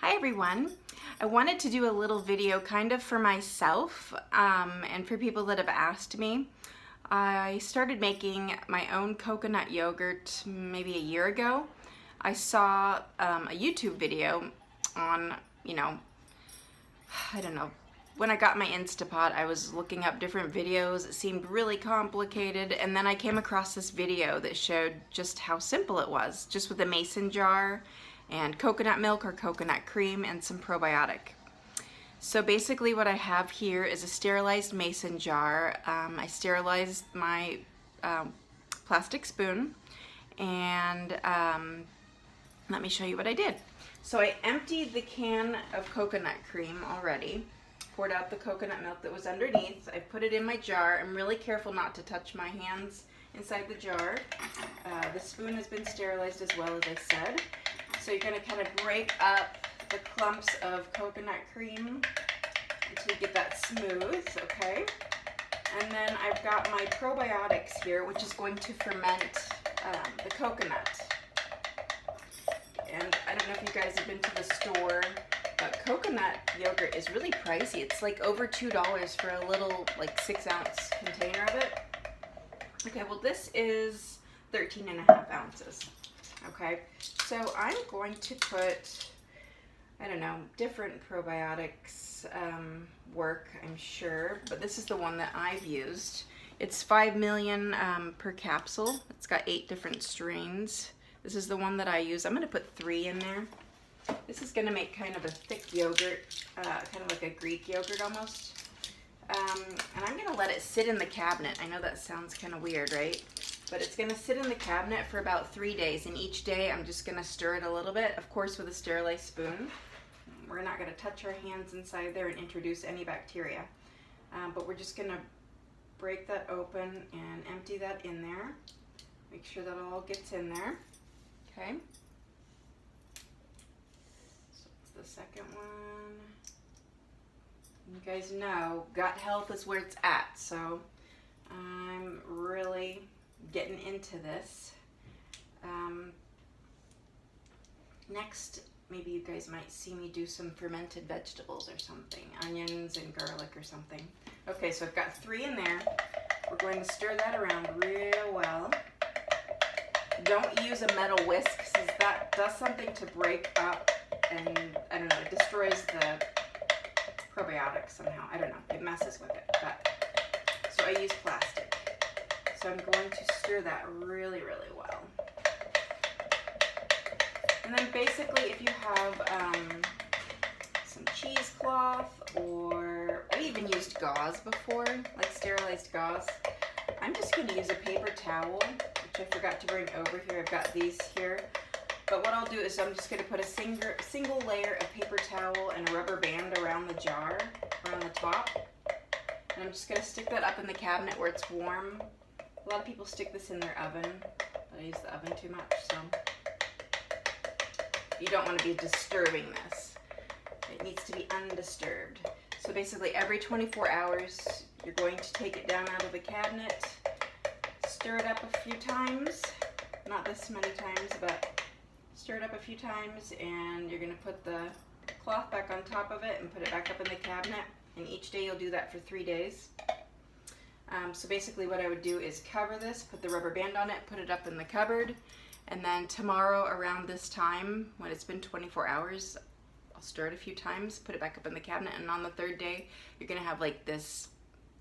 Hi everyone. I wanted to do a little video kind of for myself and for people that have asked me. I started making my own coconut yogurt maybe a year ago. I saw a YouTube video on, I don't know, when I got my Instapot, I was looking up different videos. It seemed really complicated, and then I came across this video that showed just how simple it was, just with a mason jar and coconut milk or coconut cream and some probiotic. So basically what I have here is a sterilized mason jar. I sterilized my plastic spoon, and let me show you what I did. So I emptied the can of coconut cream already, poured out the coconut milk that was underneath. I put it in my jar. I'm really careful not to touch my hands inside the jar. The spoon has been sterilized as well, as I said. So you're going to kind of break up the clumps of coconut cream until you get that smooth, okay? And then I've got my probiotics here, which is going to ferment the coconut. And I don't know if you guys have been to the store, but coconut yogurt is really pricey. It's like over $2 for a little like 6-ounce container of it. Okay, well this is 13.5 ounces. Okay, so I'm going to put, I don't know, different probiotics work, I'm sure, but this is the one that I've used. It's 5 million per capsule. It's got 8 different strains. This is the one that I use. I'm going to put 3 in there. This is going to make kind of a thick yogurt, kind of like a Greek yogurt almost. And I'm going to let it sit in the cabinet. I know that sounds kind of weird, right? But it's going to sit in the cabinet for about 3 days, and each day I'm just going to stir it a little bit, of course with a sterilized spoon. We're not going to touch our hands inside there and introduce any bacteria. But we're just going to break that open and empty that in there. Make sure that all gets in there. Okay. So it's the second one. You guys know gut health is where it's at, so I'm really getting into this. Next, maybe you guys might see me do some fermented vegetables or something, onions and garlic or something. Okay, so I've got 3 in there. We're going to stir that around real well. Don't use a metal whisk, because that does something to break up, and I don't know, it destroys the probiotics somehow. I don't know, it messes with it. But so I use plastic. So I'm going to stir that really, really well. And then basically, if you have some cheesecloth, or I've even used gauze before, like sterilized gauze. I'm just going to use a paper towel, which I forgot to bring over here. I've got these here. But what I'll do is I'm just going to put a single layer of paper towel and a rubber band around the jar, around the top. And I'm just going to stick that up in the cabinet where it's warm. A lot of people stick this in their oven, but I use the oven too much, so you don't want to be disturbing this. It needs to be undisturbed. So basically every 24 hours, you're going to take it down out of the cabinet, stir it up a few times, not this many times, but stir it up a few times, and you're going to put the cloth back on top of it and put it back up in the cabinet, and each day you'll do that for 3 days. So basically what I would do is cover this, put the rubber band on it, put it up in the cupboard, and then tomorrow around this time, when it's been 24 hours, I'll stir it a few times, put it back up in the cabinet, and on the 3rd day, you're going to have like this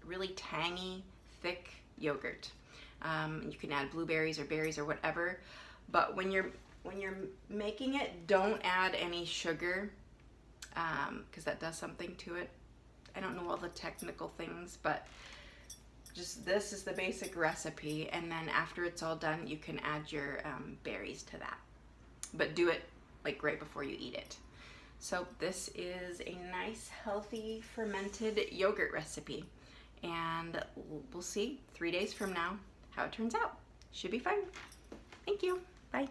really tangy, thick yogurt. You can add blueberries or berries or whatever, but when you're making it, don't add any sugar, because that does something to it. I don't know all the technical things, but just this is the basic recipe, and then after it's all done, you can add your berries to that. But do it like right before you eat it. So this is a nice, healthy, fermented yogurt recipe, and we'll see 3 days from now how it turns out. Should be fine. Thank you. Bye.